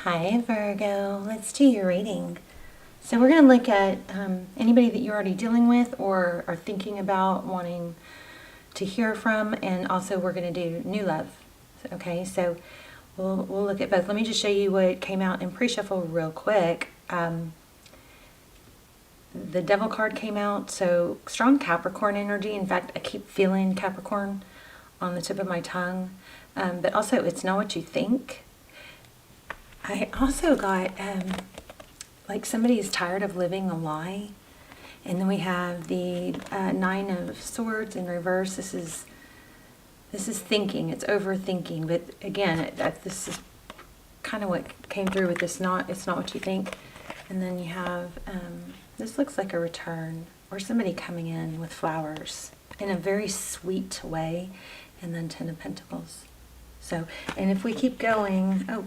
Hi Virgo, let's do your reading. So we're going to look at anybody that you're already dealing with or are thinking about wanting to hear from, and also we're going to do new love. Okay, so we'll look at both. Let me just show you what came out in pre-shuffle real quick. The Devil card came out, so strong Capricorn energy. In fact, I keep feeling Capricorn on the tip of my tongue, but also it's not what you think. I also got like somebody is tired of living a lie. And then we have the Nine of Swords in reverse. This is thinking. It's overthinking. But again, this is kind of what came through with this. It's not what you think. And then you have this looks like a return or somebody coming in with flowers in a very sweet way. And then Ten of Pentacles. So, and if we keep going, oh,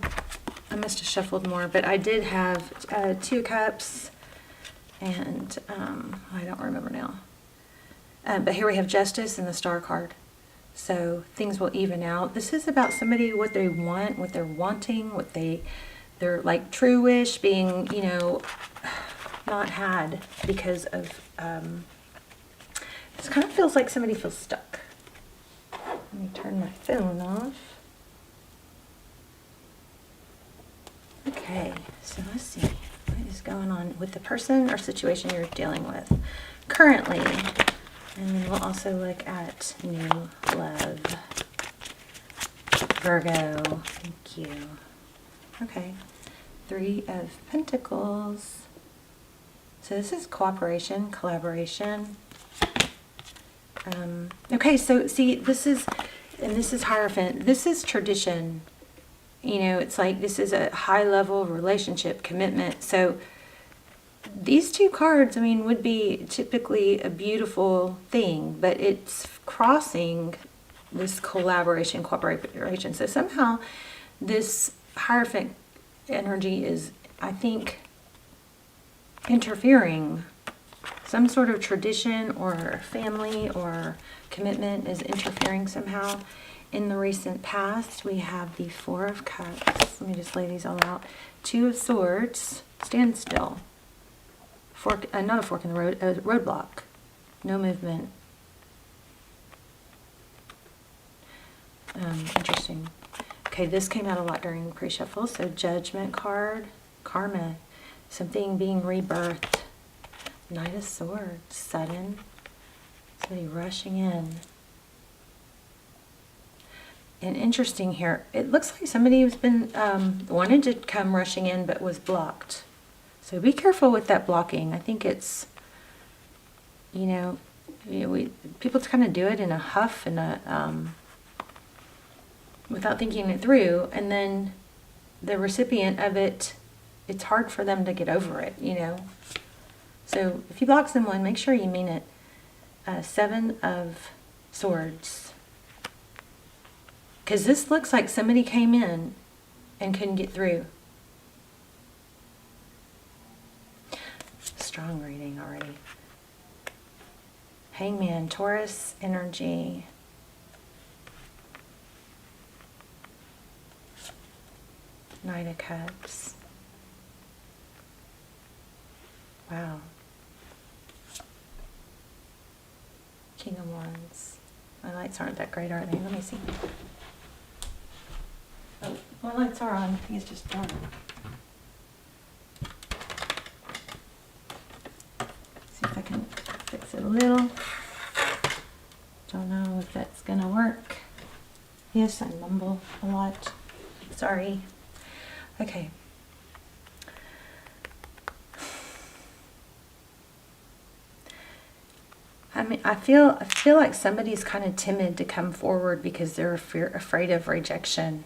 I must have shuffled more, but I did have Two Cups, and I don't remember now. But here we have Justice and the Star card. So things will even out. This is about somebody, what they want, what they're wanting, what they're like true wish being, you know, not had because of, this kind of feels like somebody feels stuck. Let me turn my phone off. Okay, so let's see what is going on with the person or situation you're dealing with currently. And then we'll also look at new love. Virgo, thank you. Okay, Three of Pentacles. So this is cooperation, collaboration. Okay, so see, this is Hierophant. This is tradition. You know, it's like this is a high-level relationship commitment. So these two cards, I mean, would be typically a beautiful thing, but it's crossing this collaboration, cooperation. So somehow this Hierophant energy is, I think, interfering. Some sort of tradition or family or commitment is interfering somehow. In the recent past, we have the Four of Cups. Let me just lay these all out. Two of Swords. Stand still. Fork, not a fork in the road. A roadblock. No movement. Interesting. Okay, this came out a lot during pre-shuffle. So Judgment card. Karma. Something being rebirthed. Knight of Swords. Sudden. Somebody rushing in. And interesting here, it looks like somebody who's been wanted to come rushing in but was blocked. So be careful with that blocking. I think it's, people kind of do it in a huff and without thinking it through, and then the recipient of it, it's hard for them to get over it, you know. So if you block someone, make sure you mean it. Seven of Swords. Because this looks like somebody came in and couldn't get through. Strong reading already. Hangman, Taurus energy. Knight of Cups. Wow. King of Wands. My lights aren't that great, are they? Let me see. Oh, my lights are on. I think it's just dark. See if I can fix it a little. Don't know if that's gonna work. Yes, I mumble a lot. Sorry. Okay. I mean, I feel like somebody's kind of timid to come forward because they're afraid of rejection.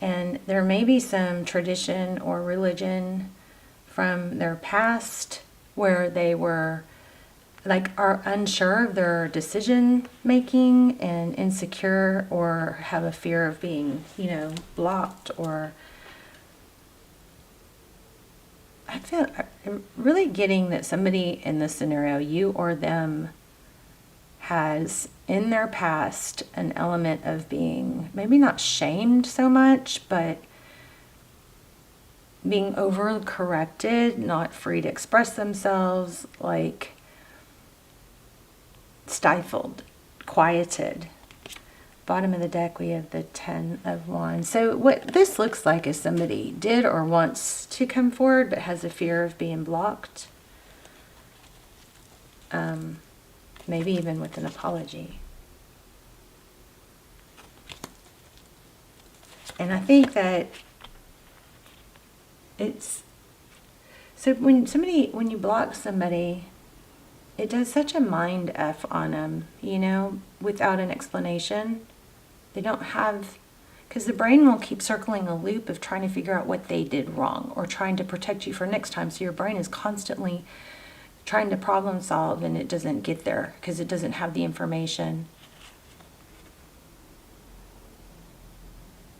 And there may be some tradition or religion from their past where they were are unsure of their decision making and insecure, or have a fear of being, blocked, or I feel really getting that somebody in this scenario, you or them, has in their past an element of being maybe not shamed so much, but being over-corrected, not free to express themselves, like stifled, quieted. Bottom of the deck, we have the 10 of Wands. So what this looks like is somebody did or wants to come forward, but has a fear of being blocked. Maybe even with an apology. And I think that it's, so when you block somebody, it does such a mind F on them, you know, without an explanation. They don't have, because the brain will keep circling a loop of trying to figure out what they did wrong or trying to protect you for next time. So your brain is constantly trying to problem solve, and it doesn't get there because it doesn't have the information.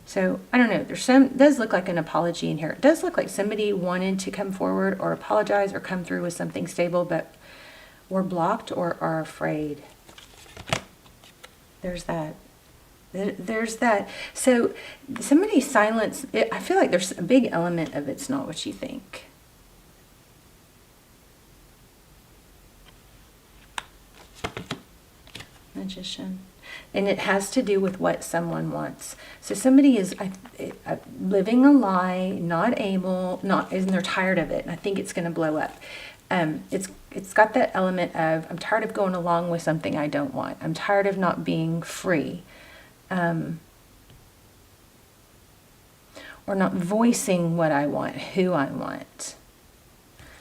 So I don't know, it does look like an apology in here. It does look like somebody wanted to come forward or apologize or come through with something stable, but were blocked or are afraid. There's that. There's that. So somebody's silence, I feel like there's a big element of it's not what you think. Magician. And it has to do with what someone wants. So somebody is living a lie, not able, and they're tired of it. And I think it's going to blow up. It's got that element of, I'm tired of going along with something I don't want. I'm tired of not being free. Or not voicing what I want, who I want.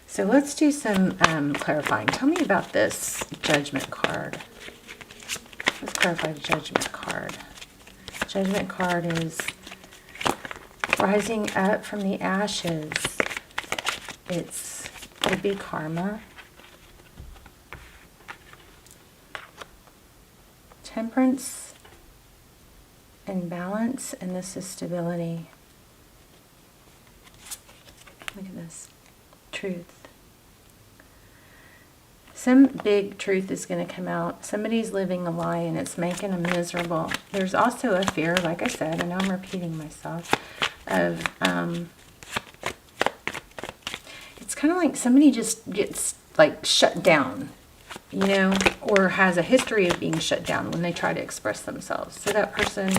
So let's do some clarifying. Tell me about this Judgment card. Let's clarify the Judgment card. Judgment card is rising up from the ashes. Could be karma. Temperance and balance, and this is stability. Look at this. Truth. Some big truth is going to come out. Somebody's living a lie and it's making them miserable. There's also a fear, like I said, I know I'm repeating myself, of, it's kind of like somebody just gets like shut down, you know, or has a history of being shut down when they try to express themselves. So that person,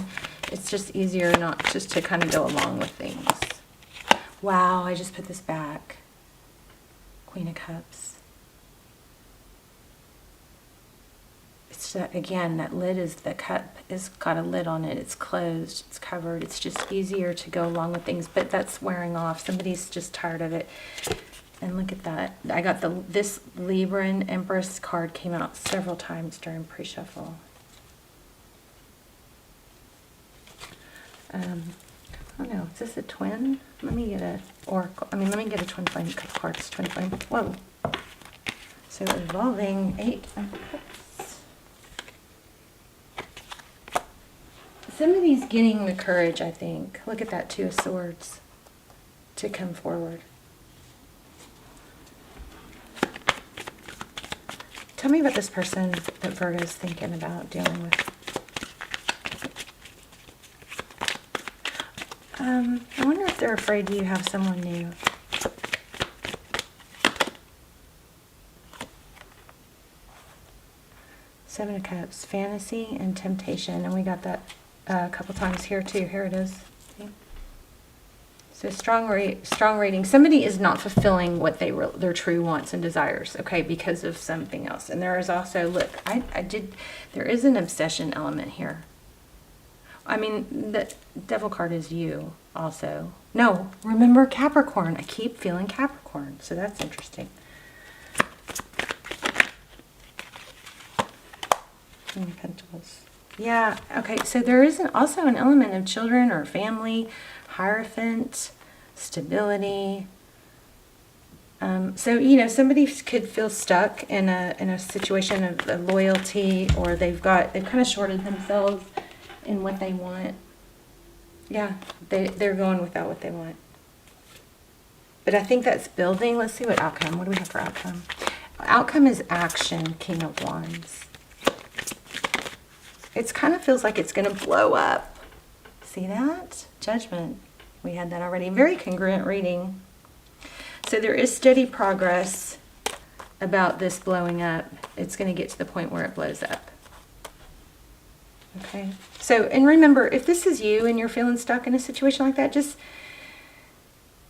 it's just easier not just to kind of go along with things. Wow, I just put this back. Queen of Cups. It's that, again, that lid is, the cup has got a lid on it. It's closed, it's covered. It's just easier to go along with things, but that's wearing off. Somebody's just tired of it. And look at that. I got this Libran Empress card came out several times during pre-shuffle. I don't know. Is this a twin? Let me get a oracle. Let me get a twin flame card. It's twin flame. Whoa. So evolving 8 of Cups. Somebody's getting the courage, I think. Look at that 2 of Swords to come forward. Tell me about this person that Virgo's thinking about dealing with. I wonder if they're afraid you have someone new. Seven of Cups, fantasy and temptation. And we got that a couple times here too. Here it is. Okay. So strong rating. Somebody is not fulfilling what their true wants and desires, okay, because of something else. And there is also, look, there is an obsession element here. The Devil card is you also. No, remember Capricorn. I keep feeling Capricorn, so that's interesting. Queen of Pentacles. Yeah, okay, so there is also an element of children or family, Hierophant, stability. So, you know, somebody could feel stuck in a situation of loyalty, or they've kind of shorted themselves in what they want. Yeah, they're going without what they want. But I think that's building. Let's see what outcome. What do we have for outcome? Outcome is action, King of Wands. It kind of feels like it's going to blow up. See that? Judgment. We had that already. Very congruent reading. So there is steady progress about this blowing up. It's going to get to the point where it blows up. Okay. So, and remember, if this is you and you're feeling stuck in a situation like that, just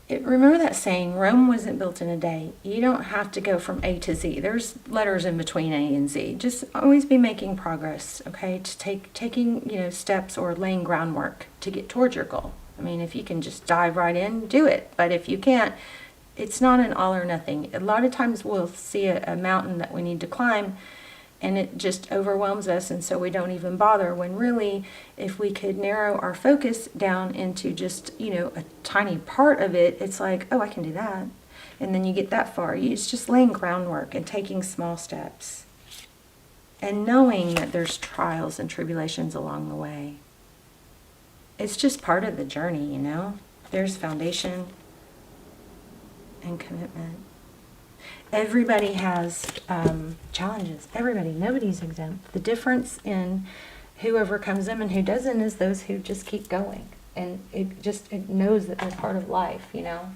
remember that saying, Rome wasn't built in a day. You don't have to go from A to Z. There's letters in between A and Z. Just always be making progress, okay? To taking, you know, steps or laying groundwork to get towards your goal. I mean, if you can just dive right in, do it. But if you can't, it's not an all or nothing. A lot of times we'll see a mountain that we need to climb, and it just overwhelms us, and so we don't even bother, when really, if we could narrow our focus down into just, you know, a tiny part of it, it's like, oh, I can do that. And then you get that far. It's just laying groundwork and taking small steps. And knowing that there's trials and tribulations along the way. It's just part of the journey, you know. There's foundation and commitment. Everybody has challenges. Everybody. Nobody's exempt. The difference in who overcomes them and who doesn't is those who just keep going. And it knows that they're part of life, you know.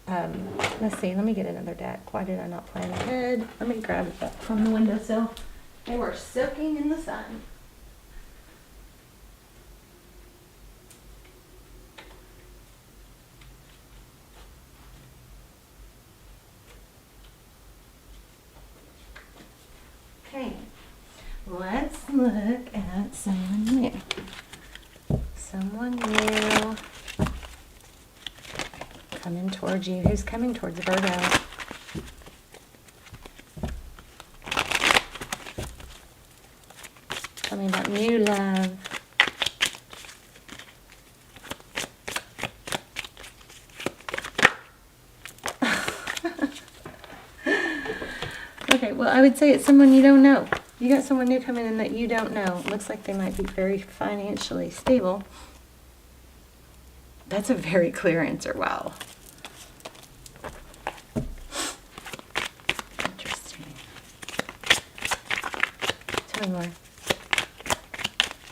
Let's see. Let me get another deck. Why did I not plan ahead? Let me grab it up from the windowsill. They were soaking in the sun. Okay, let's look at someone new. Someone new coming towards you. Who's coming towards Virgo? Tell me about new love. Okay, well, I would say it's someone you don't know. You got someone new coming in that you don't know. Looks like they might be very financially stable. That's a very clear answer. Wow. Interesting. Tell me more.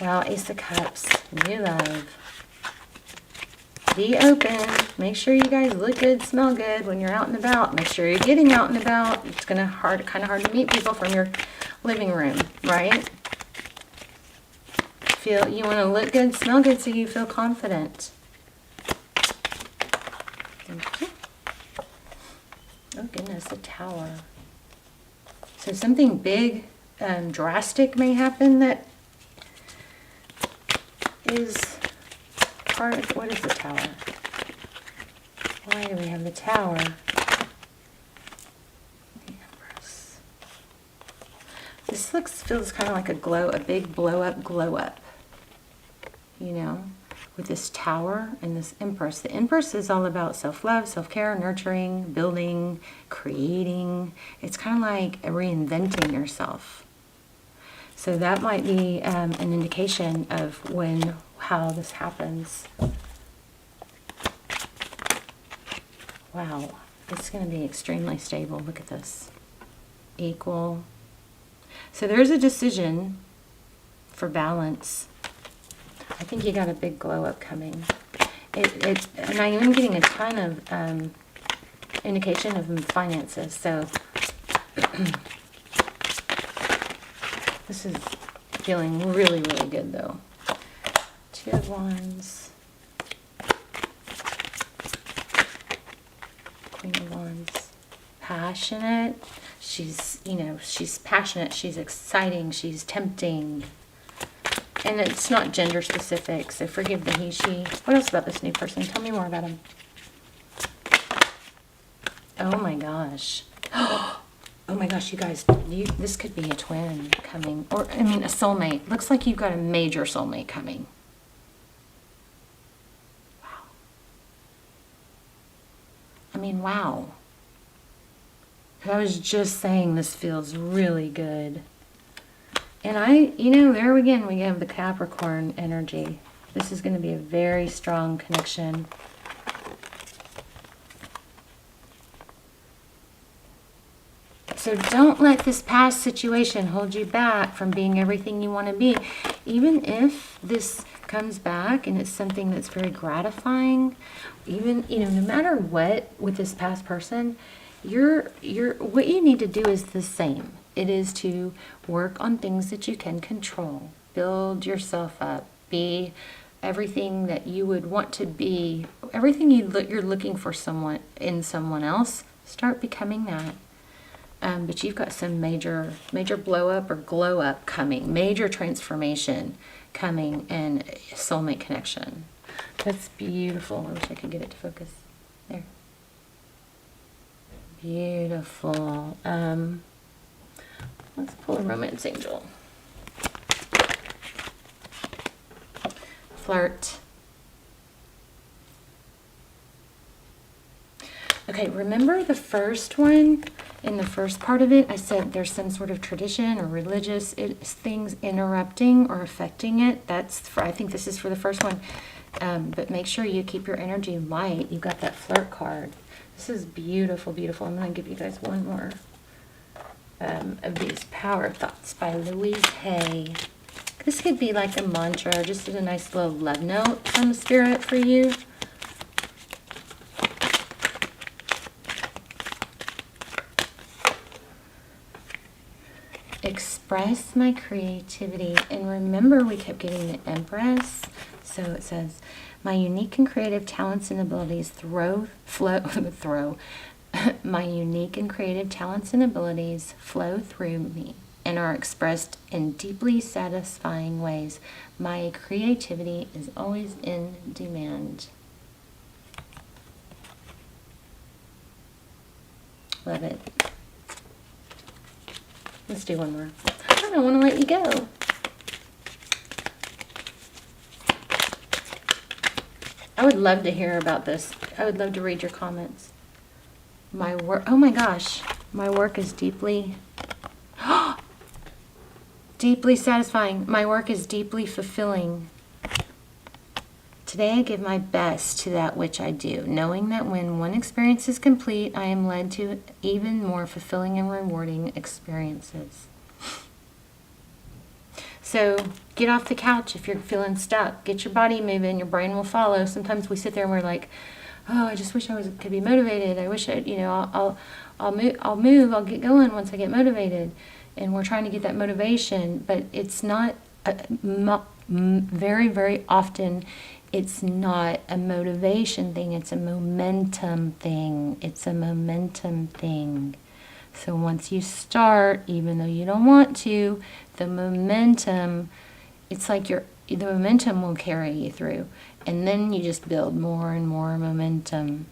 Wow, Ace of Cups. New love. Be open. Make sure you guys look good, smell good when you're out and about. Make sure you're getting out and about. It's kind of hard to meet people from your living room, right? You want to look good, smell good, so you feel confident. Thank you. Oh goodness, a Tower. So something big, drastic may happen that is part of, what is the Tower? Why do we have the Tower? The Empress. This feels kind of like a big blow up, you know, with this Tower and this Empress. The Empress is all about self-love, self-care, nurturing, building, creating. It's kind of like reinventing yourself. So that might be an indication of how this happens. Wow, it's going to be extremely stable. Look at this. Equal. So there's a decision for balance. I think you got a big glow up coming. And I am getting a ton of indication of finances. So this is feeling really, really good though. Two of Wands. Queen of Wands. Passionate. She's passionate. She's exciting. She's tempting. And it's not gender specific, so forgive the he, she. What else about this new person? Tell me more about him. Oh my gosh. Oh my gosh, you guys. This could be a twin coming. Or, I mean, a soulmate. Looks like you've got a major soulmate coming. Wow. I mean, wow. I was just saying this feels really good. And there again, we have the Capricorn energy. This is going to be a very strong connection. So don't let this past situation hold you back from being everything you want to be. Even if this comes back, and it's something that's very gratifying. Even, no matter what with this past person, what you need to do is the same. It is to work on things that you can control. Build yourself up. Be everything that you would want to be. Everything you're looking for in someone else. Start becoming that. But you've got some major blow up or glow up coming. Major transformation coming, and soulmate connection. That's beautiful. I wish I could get it to focus. There. Beautiful. Let's pull a romance angel. Flirt. Okay, remember the first one? In the first part of it, I said there's some sort of tradition or religious things interrupting or affecting it. I think this is for the first one. But make sure you keep your energy light. You've got that flirt card. This is beautiful, beautiful. I'm going to give you guys one more of these Power Thoughts by Louise Hay. This could be like a mantra, or just a nice little love note from Spirit for you. Express my creativity. And remember, we kept getting the Empress. So it says, my unique and creative talents and abilities my unique and creative talents and abilities flow through me and are expressed in deeply satisfying ways. My creativity is always in demand. Love it. Let's do one more. I don't want to let you go. I would love to hear about this. I would love to read your comments. My work, oh my gosh, my work is deeply satisfying. My work is deeply fulfilling. Today I give my best to that which I do, knowing that when one experience is complete, I am led to even more fulfilling and rewarding experiences. So get off the couch if you're feeling stuck. Get your body moving. Your brain will follow. Sometimes we sit there and we're like, oh, I just wish could be motivated. I wish I'll move. I'll get going once I get motivated. And we're trying to get that motivation, but it's not very, very often. It's not a motivation thing. It's a momentum thing. It's a momentum thing. So once you start, even though you don't want to, the momentum, it's like the momentum will carry you through. And then you just build more and more momentum,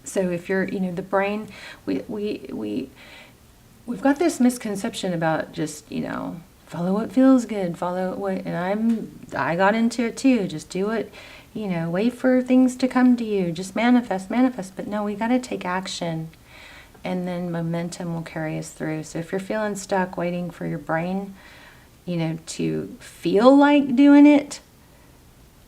So if you're, the brain, we've got this misconception about just, follow what feels good, and I got into it too. Just do it, wait for things to come to you. Just manifest. But no, we got to take action, and then momentum will carry us through. So if you're feeling stuck, waiting for your brain, to feel like doing it,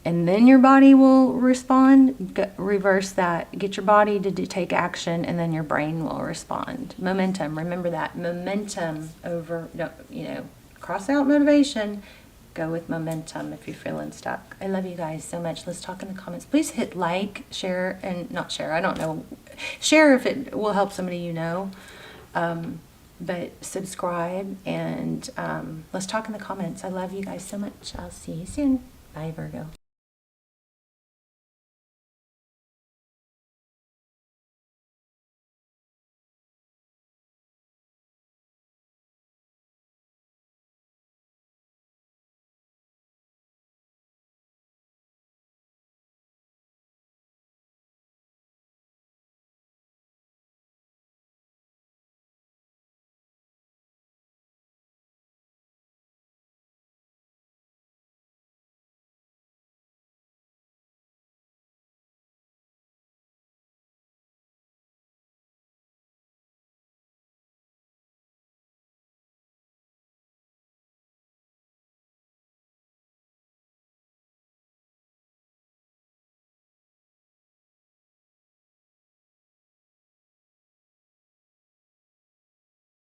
and then your body will respond, reverse that. Get your body to take action, and then your brain will respond. Momentum. Remember that. Momentum over, cross out motivation. Go with momentum if you're feeling stuck. I love you guys so much. Let's talk in the comments. Please hit like, share, and not share. I don't know. Share if it will help somebody but subscribe, and let's talk in the comments. I love you guys so much. I'll see you soon. Bye, Virgo.